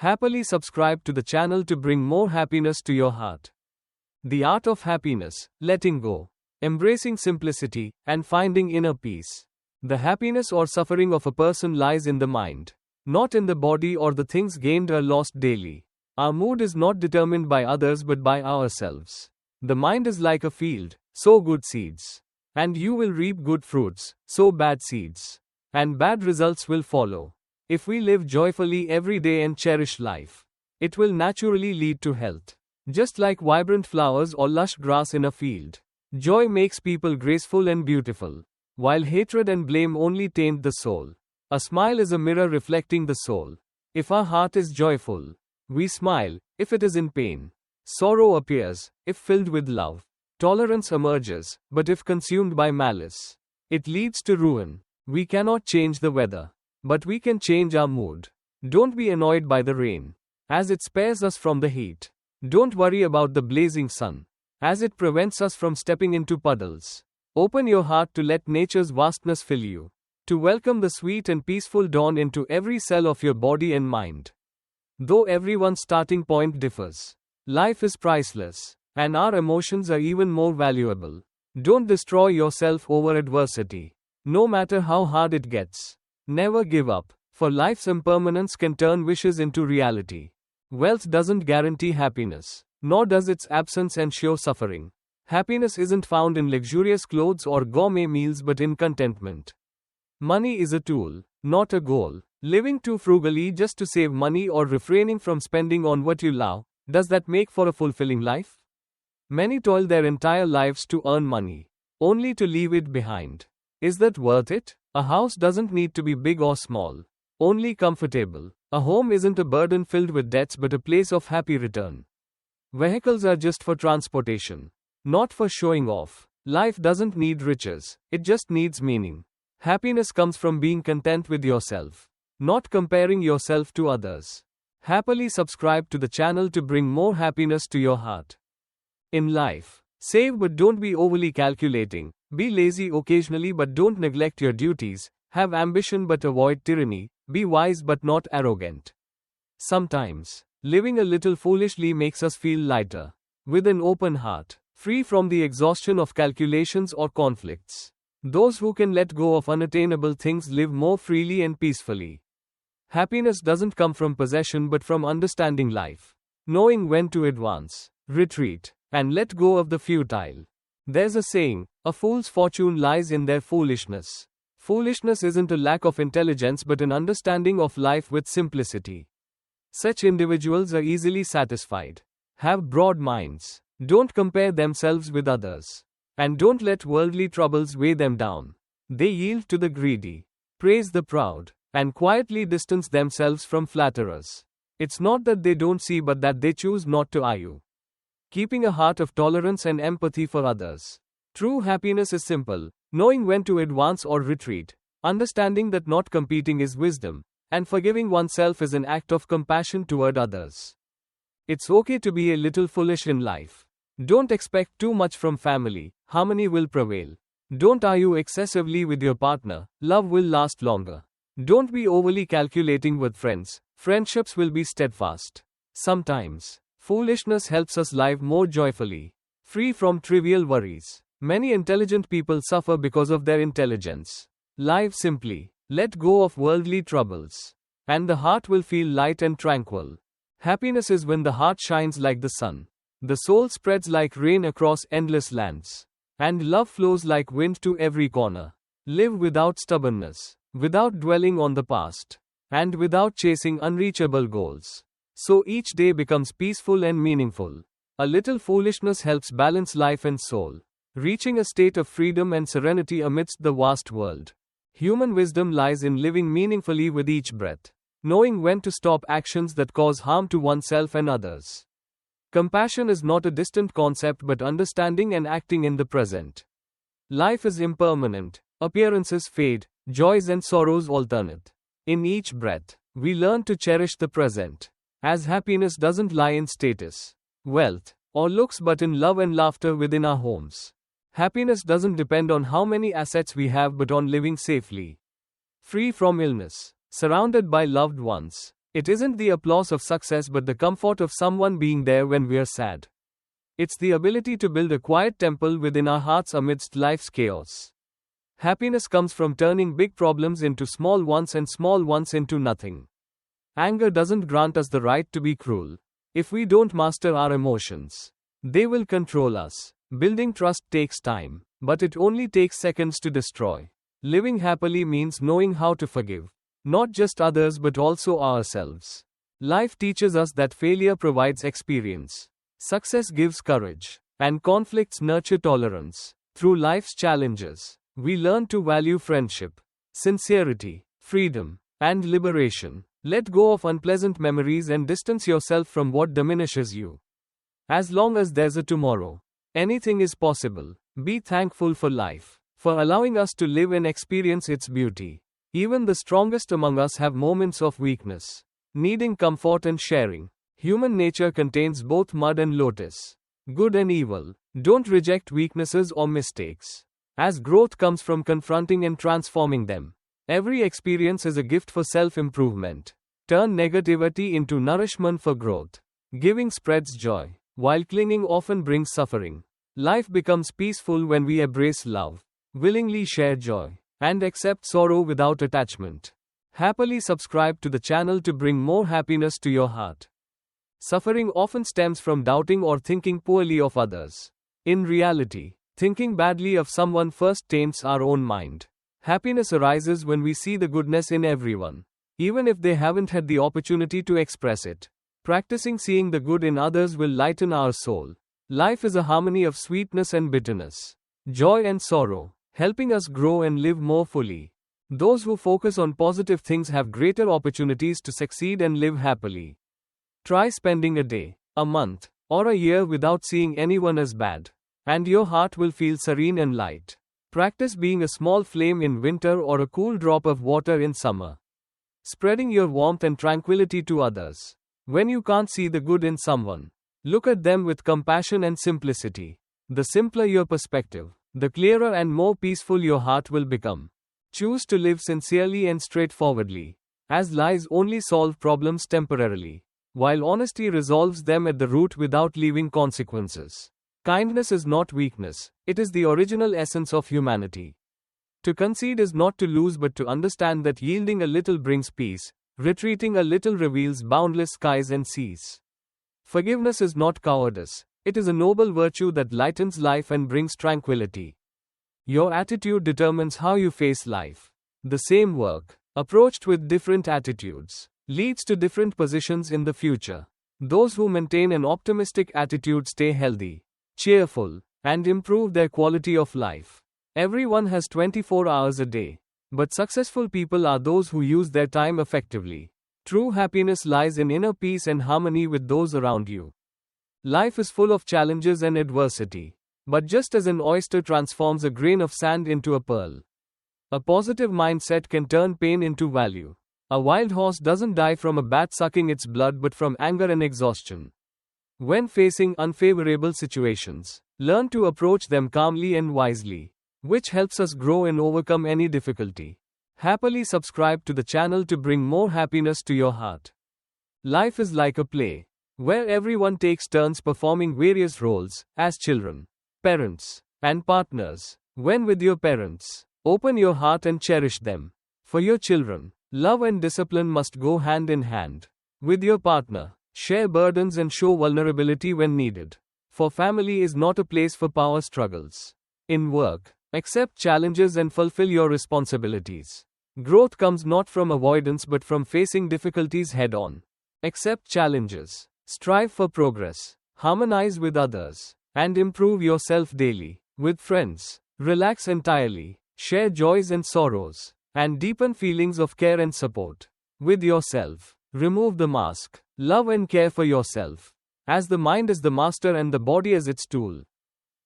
Happily subscribe to the channel to bring more happiness to your heart. The art of happiness, letting go, embracing simplicity, and finding inner peace. The happiness or suffering of a person lies in the mind, not in the body or the things gained or lost daily. Our mood is not determined by others but by ourselves. The mind is like a field, sow good seeds, and you will reap good fruits, sow bad seeds, and bad results will follow. If we live joyfully every day and cherish life, it will naturally lead to health. Just like vibrant flowers or lush grass in a field, joy makes people graceful and beautiful, while hatred and blame only taint the soul. A smile is a mirror reflecting the soul. If our heart is joyful, we smile. If it is in pain, sorrow appears. If filled with love, tolerance emerges. But if consumed by malice, it leads to ruin. We cannot change the weather, but we can change our mood. Don't be annoyed by the rain, as it spares us from the heat. Don't worry about the blazing sun, as it prevents us from stepping into puddles. Open your heart to let nature's vastness fill you, to welcome the sweet and peaceful dawn into every cell of your body and mind. Though everyone's starting point differs, life is priceless, and our emotions are even more valuable. Don't destroy yourself over adversity, no matter how hard it gets. Never give up, for life's impermanence can turn wishes into reality. Wealth doesn't guarantee happiness, nor does its absence ensure suffering. Happiness isn't found in luxurious clothes or gourmet meals but in contentment. Money is a tool, not a goal. Living too frugally just to save money or refraining from spending on what you love, does that make for a fulfilling life? Many toil their entire lives to earn money, only to leave it behind. Is that worth it? A house doesn't need to be big or small, only comfortable. A home isn't a burden filled with debts but a place of happy return. Vehicles are just for transportation, not for showing off. Life doesn't need riches, it just needs meaning. Happiness comes from being content with yourself, not comparing yourself to others. Happily subscribe to the channel to bring more happiness to your heart. In life, save but don't be overly calculating. Be lazy occasionally but don't neglect your duties. Have ambition but avoid tyranny. Be wise but not arrogant. Sometimes, living a little foolishly makes us feel lighter, with an open heart, free from the exhaustion of calculations or conflicts. Those who can let go of unattainable things live more freely and peacefully. Happiness doesn't come from possession but from understanding life, knowing when to advance, retreat, and let go of the futile. There's a saying, a fool's fortune lies in their foolishness. Foolishness isn't a lack of intelligence but an understanding of life with simplicity. Such individuals are easily satisfied, have broad minds, don't compare themselves with others, and don't let worldly troubles weigh them down. They yield to the greedy, praise the proud, and quietly distance themselves from flatterers. It's not that they don't see but that they choose not to argue. Keeping a heart of tolerance and empathy for others. True happiness is simple, knowing when to advance or retreat, understanding that not competing is wisdom, and forgiving oneself is an act of compassion toward others. It's okay to be a little foolish in life. Don't expect too much from family, harmony will prevail. Don't argue excessively with your partner, love will last longer. Don't be overly calculating with friends, friendships will be steadfast. Sometimes, foolishness helps us live more joyfully, free from trivial worries. Many intelligent people suffer because of their intelligence. Live simply, let go of worldly troubles, and the heart will feel light and tranquil. Happiness is when the heart shines like the sun. The soul spreads like rain across endless lands, and love flows like wind to every corner. Live without stubbornness, without dwelling on the past, and without chasing unreachable goals. So each day becomes peaceful and meaningful. A little foolishness helps balance life and soul, reaching a state of freedom and serenity amidst the vast world. Human wisdom lies in living meaningfully with each breath, knowing when to stop actions that cause harm to oneself and others. Compassion is not a distant concept but understanding and acting in the present. Life is impermanent, appearances fade, joys and sorrows alternate. In each breath, we learn to cherish the present, as happiness doesn't lie in status, wealth, or looks but in love and laughter within our homes. Happiness doesn't depend on how many assets we have but on living safely, free from illness, surrounded by loved ones, It isn't the applause of success but the comfort of someone being there when we're sad. It's the ability to build a quiet temple within our hearts amidst life's chaos. Happiness comes from turning big problems into small ones and small ones into nothing. Anger doesn't grant us the right to be cruel. If we don't master our emotions, they will control us. Building trust takes time, but it only takes seconds to destroy. Living happily means knowing how to forgive, not just others but also ourselves. Life teaches us that failure provides experience, success gives courage, and conflicts nurture tolerance. Through life's challenges, we learn to value friendship, sincerity, freedom, and liberation. Let go of unpleasant memories and distance yourself from what diminishes you. As long as there's a tomorrow, anything is possible. Be thankful for life, for allowing us to live and experience its beauty. Even the strongest among us have moments of weakness, needing comfort and sharing. Human nature contains both mud and lotus, good and evil. Don't reject weaknesses or mistakes, as growth comes from confronting and transforming them. Every experience is a gift for self-improvement. Turn negativity into nourishment for growth. Giving spreads joy, while clinging often brings suffering. Life becomes peaceful when we embrace love, willingly share joy, and accept sorrow without attachment. Happily subscribe to the channel to bring more happiness to your heart. Suffering often stems from doubting or thinking poorly of others. In reality, thinking badly of someone first taints our own mind. Happiness arises when we see the goodness in everyone, even if they haven't had the opportunity to express it. Practicing seeing the good in others will lighten our soul. Life is a harmony of sweetness and bitterness, joy and sorrow, helping us grow and live more fully. Those who focus on positive things have greater opportunities to succeed and live happily. Try spending a day, a month, or a year without seeing anyone as bad, and your heart will feel serene and light. Practice being a small flame in winter or a cool drop of water in summer, spreading your warmth and tranquility to others. When you can't see the good in someone, look at them with compassion and simplicity. The simpler your perspective, the clearer and more peaceful your heart will become. Choose to live sincerely and straightforwardly, as lies only solve problems temporarily, while honesty resolves them at the root without leaving consequences. Kindness is not weakness, it is the original essence of humanity. To concede is not to lose but to understand that yielding a little brings peace, retreating a little reveals boundless skies and seas. Forgiveness is not cowardice, it is a noble virtue that lightens life and brings tranquility. Your attitude determines how you face life. The same work, approached with different attitudes, leads to different positions in the future. Those who maintain an optimistic attitude stay healthy, cheerful, and improve their quality of life. Everyone has 24 hours a day, but successful people are those who use their time effectively. True happiness lies in inner peace and harmony with those around you. Life is full of challenges and adversity, but just as an oyster transforms a grain of sand into a pearl, a positive mindset can turn pain into value. A wild horse doesn't die from a bat sucking its blood but from anger and exhaustion. When facing unfavorable situations, learn to approach them calmly and wisely, which helps us grow and overcome any difficulty. Happily subscribe to the channel to bring more happiness to your heart. Life is like a play, where everyone takes turns performing various roles, as children, parents, and partners. When with your parents, open your heart and cherish them. For your children, love and discipline must go hand in hand. With your partner, share burdens and show vulnerability when needed. For family is not a place for power struggles. In work, accept challenges and fulfill your responsibilities. Growth comes not from avoidance but from facing difficulties head on. Accept challenges, strive for progress, harmonize with others, and improve yourself daily. With friends, relax entirely, share joys and sorrows, and deepen feelings of care and support. With yourself, remove the mask, love and care for yourself, as the mind is the master and the body as its tool.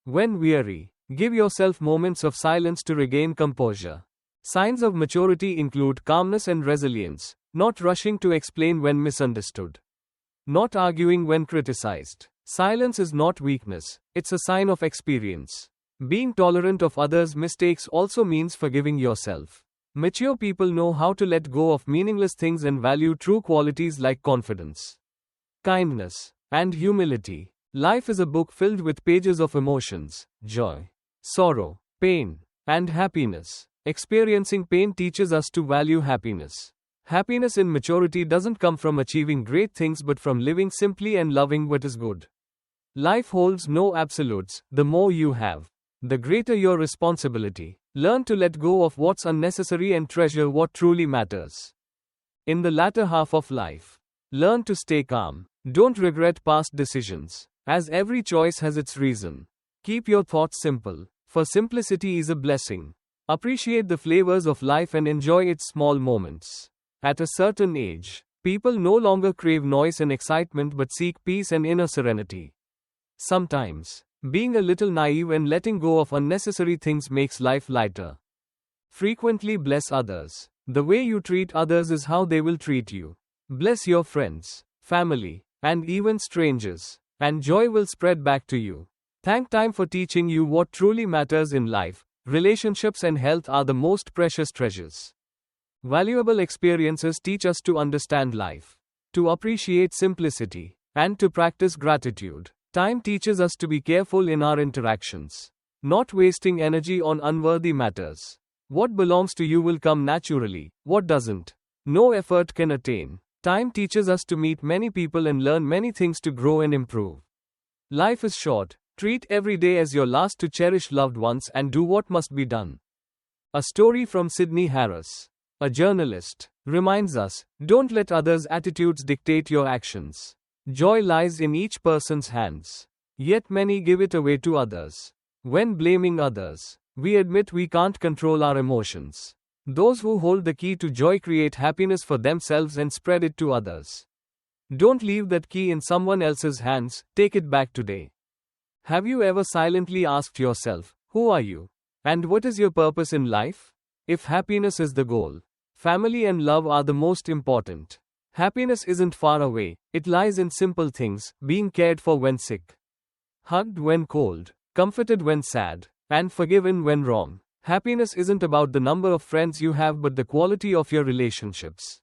When weary, give yourself moments of silence to regain composure. Signs of maturity include calmness and resilience, not rushing to explain when misunderstood, not arguing when criticized. Silence is not weakness, it's a sign of experience. Being tolerant of others' mistakes also means forgiving yourself. Mature people know how to let go of meaningless things and value true qualities like confidence, kindness, and humility. Life is a book filled with pages of emotions, joy, sorrow, pain, and happiness. Experiencing pain teaches us to value happiness. Happiness in maturity doesn't come from achieving great things but from living simply and loving what is good. Life holds no absolutes. The more you have, the greater your responsibility. Learn to let go of what's unnecessary and treasure what truly matters. In the latter half of life, learn to stay calm. Don't regret past decisions, as every choice has its reason. Keep your thoughts simple, for simplicity is a blessing. Appreciate the flavors of life and enjoy its small moments. At a certain age, people no longer crave noise and excitement but seek peace and inner serenity. Sometimes, being a little naive and letting go of unnecessary things makes life lighter. Frequently bless others. The way you treat others is how they will treat you. Bless your friends, family, and even strangers, and joy will spread back to you. Thank time for teaching you what truly matters in life. Relationships and health are the most precious treasures. Valuable experiences teach us to understand life, to appreciate simplicity, and to practice gratitude. Time teaches us to be careful in our interactions, not wasting energy on unworthy matters. What belongs to you will come naturally, what doesn't, no effort can attain. Time teaches us to meet many people and learn many things to grow and improve. Life is short. Treat every day as your last to cherish loved ones and do what must be done. A story from Sydney Harris, a journalist, reminds us, don't let others' attitudes dictate your actions. Joy lies in each person's hands. Yet many give it away to others. When blaming others, we admit we can't control our emotions. Those who hold the key to joy create happiness for themselves and spread it to others. Don't leave that key in someone else's hands, take it back today. Have you ever silently asked yourself, who are you? And what is your purpose in life? If happiness is the goal, family and love are the most important. Happiness isn't far away, it lies in simple things, being cared for when sick, hugged when cold, comforted when sad, and forgiven when wrong. Happiness isn't about the number of friends you have but the quality of your relationships.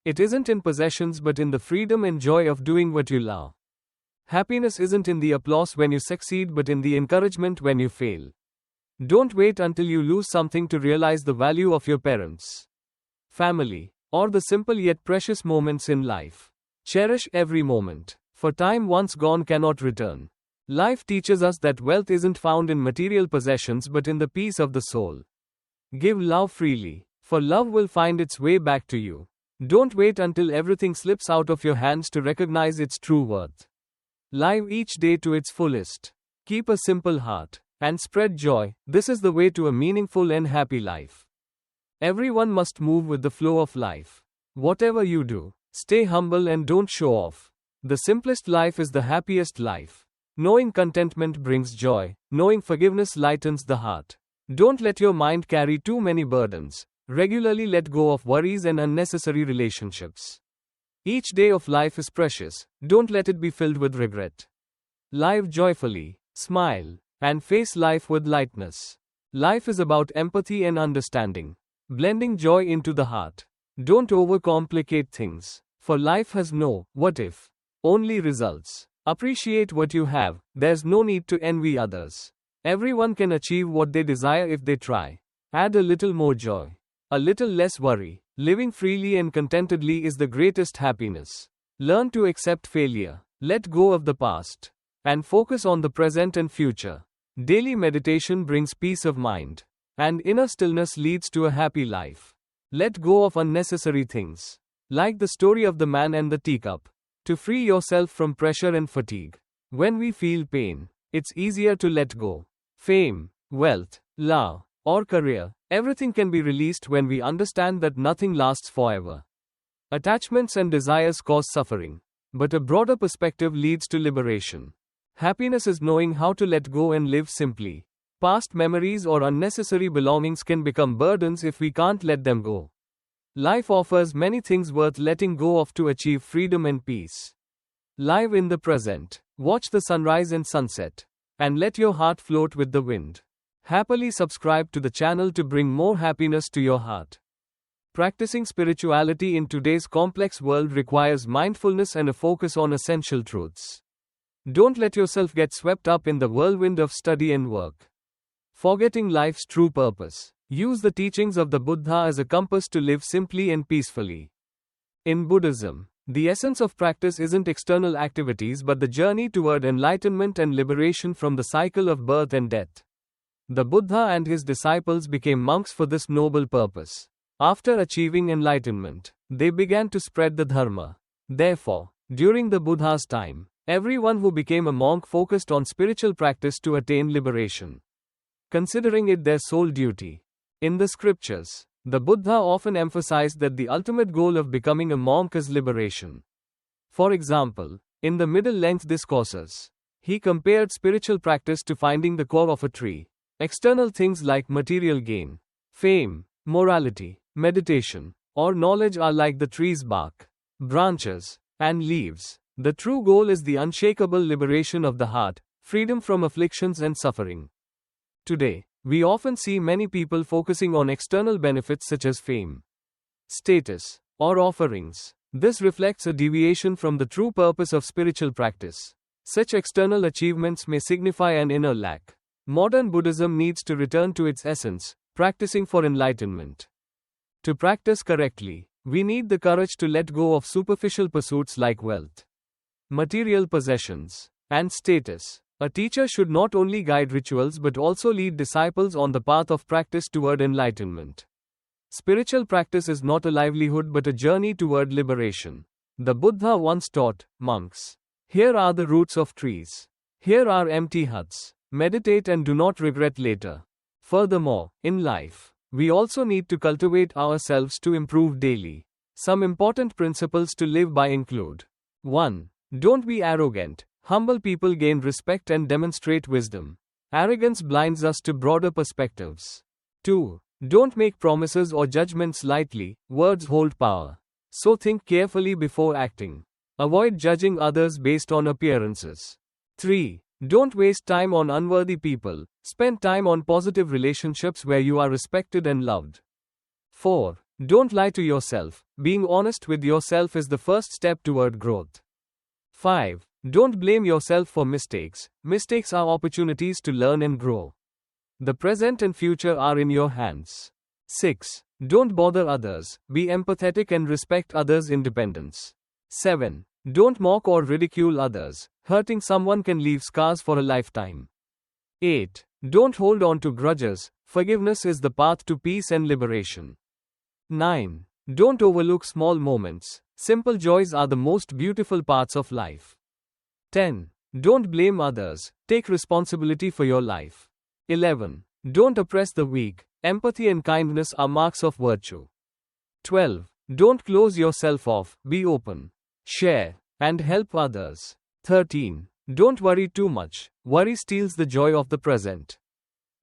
It isn't in possessions but in the freedom and joy of doing what you love. Happiness isn't in the applause when you succeed but in the encouragement when you fail. Don't wait until you lose something to realize the value of your parents, family, or the simple yet precious moments in life. Cherish every moment, for time once gone cannot return. Life teaches us that wealth isn't found in material possessions but in the peace of the soul. Give love freely, for love will find its way back to you. Don't wait until everything slips out of your hands to recognize its true worth. Live each day to its fullest. Keep a simple heart, and spread joy. This is the way to a meaningful and happy life. Everyone must move with the flow of life. Whatever you do, stay humble and don't show off. The simplest life is the happiest life. Knowing contentment brings joy. Knowing forgiveness lightens the heart. Don't let your mind carry too many burdens. Regularly let go of worries and unnecessary relationships. Each day of life is precious. Don't let it be filled with regret. Live joyfully, smile, and face life with lightness. Life is about empathy and understanding, blending joy into the heart. Don't overcomplicate things, for life has no what if, only results. Appreciate what you have. There's no need to envy others. Everyone can achieve what they desire if they try. Add a little more joy, a little less worry. Living freely and contentedly is the greatest happiness. Learn to accept failure, let go of the past, and focus on the present and future. Daily meditation brings peace of mind, and inner stillness leads to a happy life. Let go of unnecessary things, like the story of the man and the teacup, to free yourself from pressure and fatigue. When we feel pain, it's easier to let go. Fame, wealth, love, or career, everything can be released when we understand that nothing lasts forever. Attachments and desires cause suffering, but a broader perspective leads to liberation. Happiness is knowing how to let go and live simply. Past memories or unnecessary belongings can become burdens if we can't let them go. Life offers many things worth letting go of to achieve freedom and peace. Live in the present, watch the sunrise and sunset, and let your heart float with the wind. Happily subscribe to the channel to bring more happiness to your heart. Practicing spirituality in today's complex world requires mindfulness and a focus on essential truths. Don't let yourself get swept up in the whirlwind of study and work, forgetting life's true purpose. Use the teachings of the Buddha as a compass to live simply and peacefully. In Buddhism, the essence of practice isn't external activities but the journey toward enlightenment and liberation from the cycle of birth and death. The Buddha and his disciples became monks for this noble purpose. After achieving enlightenment, they began to spread the Dharma. Therefore, during the Buddha's time, everyone who became a monk focused on spiritual practice to attain liberation, considering it their sole duty. In the scriptures, the Buddha often emphasized that the ultimate goal of becoming a monk is liberation. For example, in the middle-length discourses, he compared spiritual practice to finding the core of a tree. External things like material gain, fame, morality, meditation, or knowledge are like the tree's bark, branches, and leaves. The true goal is the unshakable liberation of the heart, freedom from afflictions and suffering. Today, we often see many people focusing on external benefits such as fame, status, or offerings. This reflects a deviation from the true purpose of spiritual practice. Such external achievements may signify an inner lack. Modern Buddhism needs to return to its essence, practicing for enlightenment. To practice correctly, we need the courage to let go of superficial pursuits like wealth, material possessions, and status. A teacher should not only guide rituals but also lead disciples on the path of practice toward enlightenment. Spiritual practice is not a livelihood but a journey toward liberation. The Buddha once taught monks, "Here are the roots of trees. Here are empty huts. Meditate and do not regret later." Furthermore, in life, we also need to cultivate ourselves to improve daily. Some important principles to live by include: 1. Don't be arrogant. Humble people gain respect and demonstrate wisdom. Arrogance blinds us to broader perspectives. 2. Don't make promises or judgments lightly. Words hold power. So think carefully before acting. Avoid judging others based on appearances. 3. Don't waste time on unworthy people. Spend time on positive relationships where you are respected and loved. 4. Don't lie to yourself. Being honest with yourself is the first step toward growth. 5. Don't blame yourself for mistakes. Mistakes are opportunities to learn and grow. The present and future are in your hands. 6. Don't bother others. Be empathetic and respect others' independence. 7. Don't mock or ridicule others. Hurting someone can leave scars for a lifetime. 8. Don't hold on to grudges. Forgiveness is the path to peace and liberation. 9. Don't overlook small moments. Simple joys are the most beautiful parts of life. 10. Don't blame others. Take responsibility for your life. 11. Don't oppress the weak. Empathy and kindness are marks of virtue. 12. Don't close yourself off. Be open. Share and help others. 13. Don't worry too much. Worry steals the joy of the present.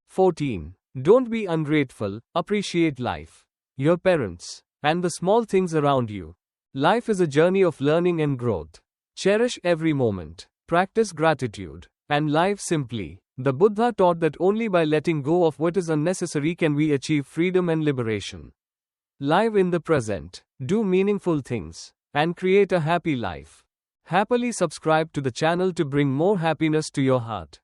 14. Don't be ungrateful. Appreciate life, your parents, and the small things around you. Life is a journey of learning and growth. Cherish every moment. Practice gratitude and live simply. The Buddha taught that only by letting go of what is unnecessary can we achieve freedom and liberation. Live in the present, do meaningful things, and create a happy life. Happily subscribe to the channel to bring more happiness to your heart.